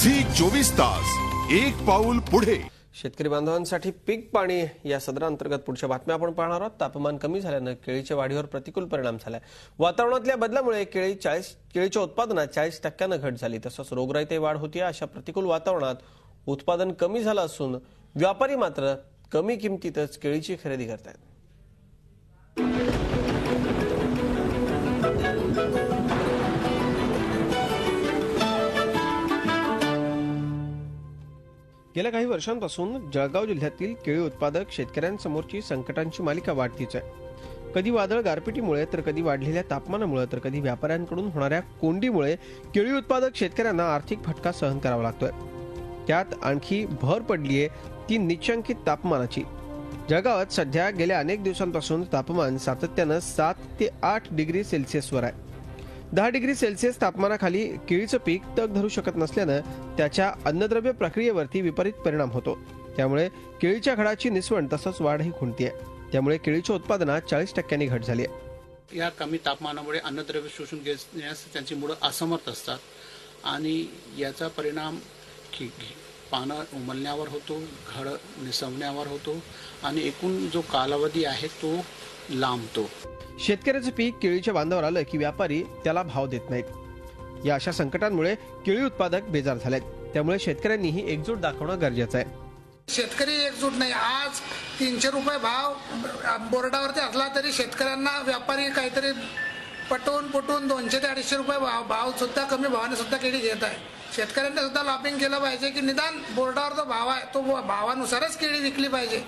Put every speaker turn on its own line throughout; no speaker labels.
Zee 24 तास एक पाऊल पुढे।
शेतकरी बांधवांसाठी पीक पाणी या सदरांतर्गत पुढच्या बातम्या आपण पाहणार आहोत। तापमान कमी झाल्याने केळीच्या वाढीवर प्रतिकूल परिणाम झालाय। वातावरणातल्या बदलामुळे केळीच्या उत्पादनात 40% घट झाली। तसंच रोगराईतही वाढ होती। अशा प्रतिकूल वातावरणात उत्पादन कमी झालं असून व्यापारी मात्र कमी किमतीतच केळीची खरेदी करतात। गेल्या काही वर्षांपासून जळगाव जिल्ह्यातील केळी उत्पादक शेतकऱ्यांसमोरची संकटांची मालिका वाढतीच आहे। कधी वादळ गारपिटीमुळे तर कधी वाढलेल्या तापमानामुळे तर कधी व्यापाऱ्यांकडून होणाऱ्या कोंडीमुळे केळी उत्पादक शेतकऱ्यांना आर्थिक फटका सहन करावा लागतोय। त्यात आणखी भर पडलीये ती निश्चंकित तापमानाची। जळगावात सध्या गेल्या अनेक दिवसांपासून तापमान सातत्यानं 7 ते 8 डिग्री सेल्सिअसवर आहे। 10 डिग्री सेल्सिअस तापमानाखाली केळीचं पीक तग धरू शकत नसल्यानं त्याच्या अन्नद्रव्य प्रक्रियेवरती विपरीत परिणाम होतो। त्यामुळे केळीच्या घडाची निसवण तसंच वाढही खुंटते। त्यामुळे केळीच्या उत्पादनात 40% घट झाली आहे।
या कमी तापमानामुळे अन्नद्रव्य शोषून घेण्यास त्यांची मुळं असमर्थ असतात आणि याचा परिणाम पानं उमलण्यावर होतो, घड निसवण्यावर होतो आणि एकूण जो कालावधी आहे तो लांबतो।
शेतकऱ्याचं पीक केळीच्या बांधावर आलं की व्यापारी त्याला भाव देत नाहीत। या अशा संकटांमुळे केळी उत्पादक बेजार झालेत। त्यामुळे शेतकऱ्यांनीही एकजूट दाखवणं गरजेचं आहे।
शेतकरी एकजूट नाही। आज 300 रुपये भाव बोर्डावरती असला तरी शेतकऱ्यांना व्यापारी काहीतरी पटवून 200 ते 250 रुपये भाव सुद्धा कमी भावाने सुद्धा केळी घेत आहे। शेतकऱ्यांनी सुद्धा लॉबिंग केलं पाहिजे की निदान बोर्डावर जो भाव आहे तो भावानुसारच केळी विकली पाहिजे।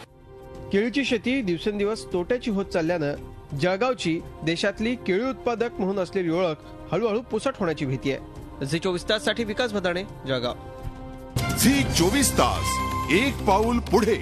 केळीची शेती दिवसेंदिवस तोट्याची होत चालल्यानं जळगावची देशातली केळी उत्पादक म्हणून असलेली ओळख हळूहळू पुसट होण्याची भीती आहे। झी 24 तास साठी विकास भदाणे, जळगाव।
झी 24 तास एक पाऊल पुढे।